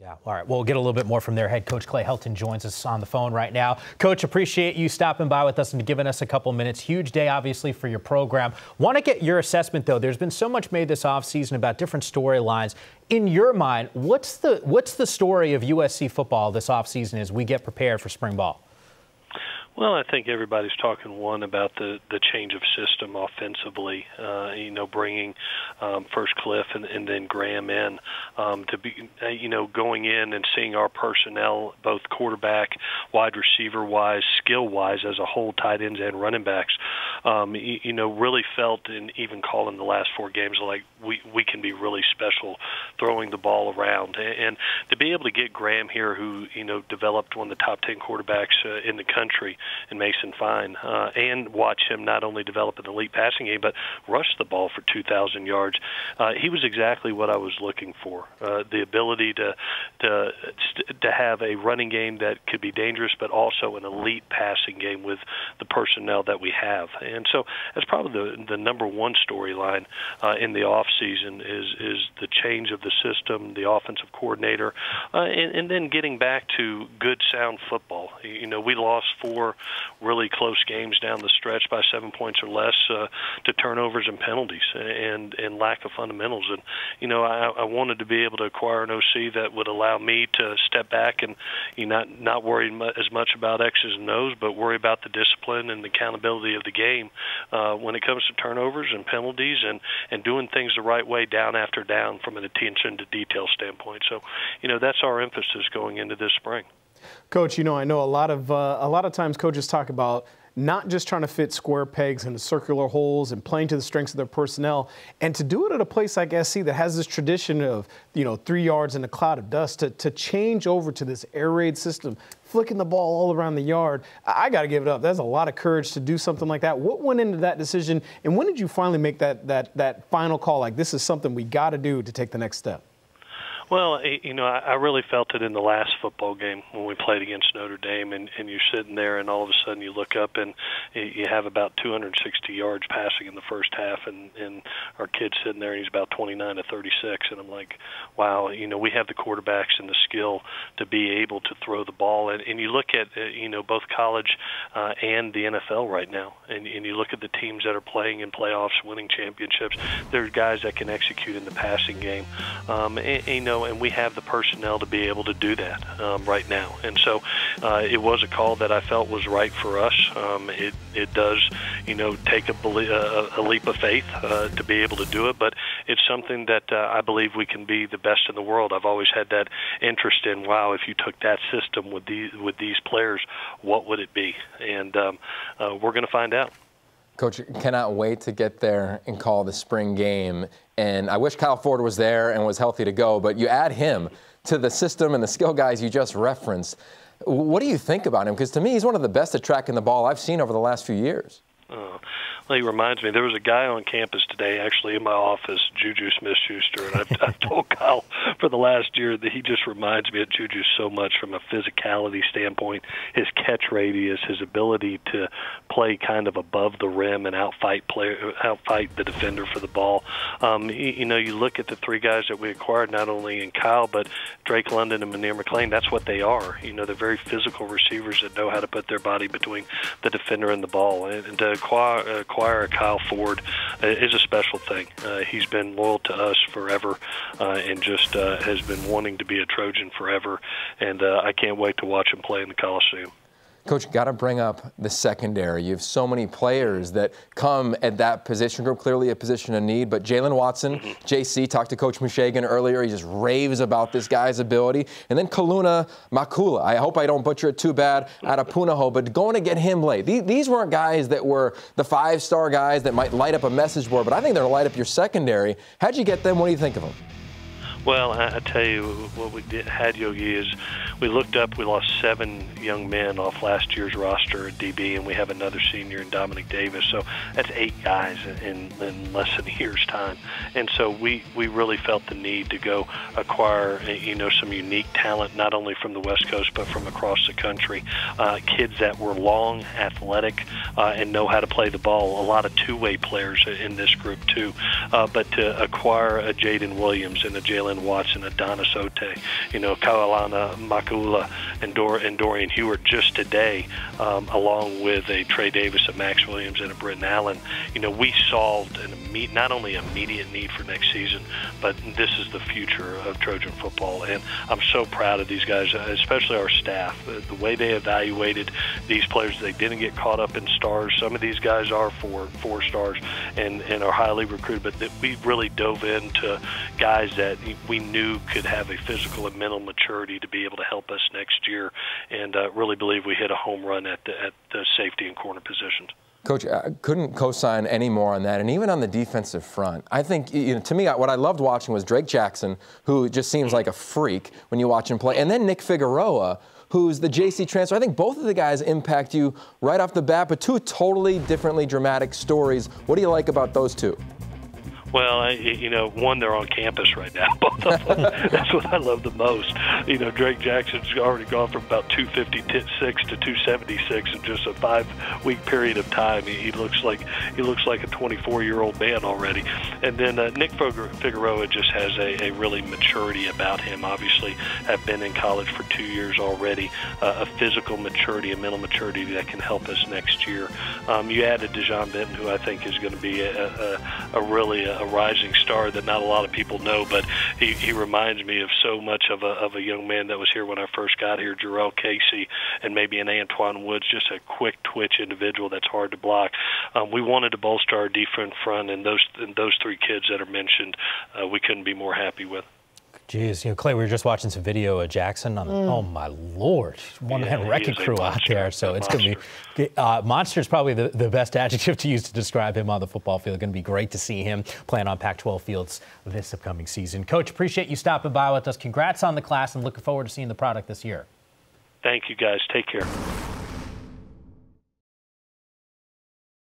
Yeah, all right. We'll get a little bit more from their head coach. Clay Helton joins us on the phone right now. Coach, appreciate you stopping by with us and giving us a couple minutes. Huge day, obviously, for your program. Want to get your assessment, though. There's been so much made this offseason about different storylines. In your mind, what's the story of USC football this offseason as we get prepared for spring ball? Well, I think everybody's talking, one, about the change of system offensively, bringing first Cliff and then Graham in to be, going in and seeing our personnel, both quarterback, wide receiver-wise, skill-wise as a whole, tight ends and running backs, really felt, and even calling the last 4 games, like we can be really special throwing the ball around. And to be able to get Graham here, who, developed one of the top 10 quarterbacks in the country, and Mason Fine, and watch him not only develop an elite passing game, but rush the ball for 2,000 yards. He was exactly what I was looking for. The ability to have a running game that could be dangerous, but also an elite passing game with the personnel that we have. And so that's probably the number one storyline in the offseason is the change of the system, the offensive coordinator, and then getting back to good, sound football. We lost 4 really close games down the stretch by 7 points or less to turnovers and penalties and lack of fundamentals. And, I wanted to be able to acquire an OC that would allow me to step back and not worry as much about X's and O's, but worry about the discipline and the accountability of the game when it comes to turnovers and penalties and doing things the right way down after down from an attention to detail standpoint. So, that's our emphasis going into this spring. Coach, I know a lot of times coaches talk about not just trying to fit square pegs into circular holes and playing to the strengths of their personnel, and to do it at a place like SC that has this tradition of, 3 yards in a cloud of dust, to change over to this air raid system, flicking the ball all around the yard. I got to give it up. That's a lot of courage to do something like that. What went into that decision, and when did you finally make that final call, like this is something we got to do to take the next step? Well, I really felt it in the last football game when we played against Notre Dame, and you're sitting there, and all of a sudden you look up and you have about 260 yards passing in the first half, and our kid's sitting there, and he's about 29 to 36, and I'm like, wow, we have the quarterbacks and the skill to be able to throw the ball, and you look at, both college and the NFL right now, and you look at the teams that are playing in playoffs, winning championships, there's guys that can execute in the passing game, and we have the personnel to be able to do that right now. And so it was a call that I felt was right for us. It does, take a leap of faith to be able to do it, but it's something that I believe we can be the best in the world. I've always had that interest in, wow, if you took that system with these players, what would it be? And we're going to find out. Coach, cannot wait to get there and call the spring game. And I wish Kyle Ford was there and was healthy to go, but you add him to the system and the skill guys you just referenced. What do you think about him? Because to me, he's one of the best at tracking the ball I've seen over the last few years. Well, he reminds me, there was a guy on campus today, actually in my office, Juju Smith-Schuster, and I've told Kyle for the last year that he just reminds me of Juju so much from a physicality standpoint, his catch radius, his ability to play kind of above the rim and outfight the defender for the ball. You look at the 3 guys that we acquired, not only in Kyle, but Drake London and Munir McClain, that's what they are. They're very physical receivers that know how to put their body between the defender and the ball. And to acquire a Kyle Ford is a special thing. He's been loyal to us forever and just has been wanting to be a Trojan forever. And I can't wait to watch him play in the Coliseum. Coach, got to bring up the secondary. You have so many players that come at that position group, clearly a position of need. But Jalen Watson, JC, talked to Coach Mushagan earlier. He just raves about this guy's ability. And then Kaluna Makula. I hope I don't butcher it too bad, out of Punahou, but going to get him late. These weren't guys that were the 5-star guys that might light up a message board, but I think they're going to light up your secondary. How'd you get them? What do you think of them? Well, I tell you, what we had, Yogi, is we looked up, we lost 7 young men off last year's roster at DB, and we have another senior in Dominic Davis. So that's 8 guys in less than a year's time. And so we really felt the need to go acquire, some unique talent, not only from the West Coast, but from across the country. Kids that were long, athletic, and know how to play the ball. A lot of two-way players in this group, too. But to acquire a Jaden Williams and a Jalen Watson, a Donna Sote, Kaolana Makula, and Dorian Heward just today, along with a Trey Davis, a Max Williams, and a Britton Allen, we solved not only an immediate need for next season, but this is the future of Trojan football. And I'm so proud of these guys, especially our staff. The way they evaluated these players, they didn't get caught up in stars. Some of these guys are four stars and are highly recruited, but we really dove into guys that we knew could have a physical and mental maturity to be able to help us next year, and really believe we hit a home run at the safety and corner positions. Coach, I couldn't co-sign any more on that, and even on the defensive front. I think, to me, what I loved watching was Drake Jackson, who just seems like a freak when you watch him play, and then Nick Figueroa, who's the JC transfer. I think both of the guys impact you right off the bat, but 2 totally differently dramatic stories. What do you like about those 2? Well, one, they're on campus right now. Both of them. That's what I love the most. Drake Jackson's already gone from about 256 to 276 in just a 5-week period of time. He looks like a 24-year-old man already. And then Nick Figueroa just has a really maturity about him. Obviously, have been in college for 2 years already. A physical maturity, a mental maturity that can help us next year. You added Dejon Benton, who I think is going to be a rising star that not a lot of people know, but he reminds me of so much of a young man that was here when I first got here, Jarrell Casey, and maybe an Antoine Woods, just a quick twitch individual that's hard to block. We wanted to bolster our defense front, and those 3 kids that are mentioned, we couldn't be more happy with. Geez, Clay, we were just watching some video of Jackson on the, oh my Lord, one-man wrecking crew out there. So it's going to be, monster is probably the best adjective to use to describe him on the football field. Going to be great to see him playing on Pac-12 fields this upcoming season. Coach, appreciate you stopping by with us. Congrats on the class and looking forward to seeing the product this year. Thank you, guys. Take care.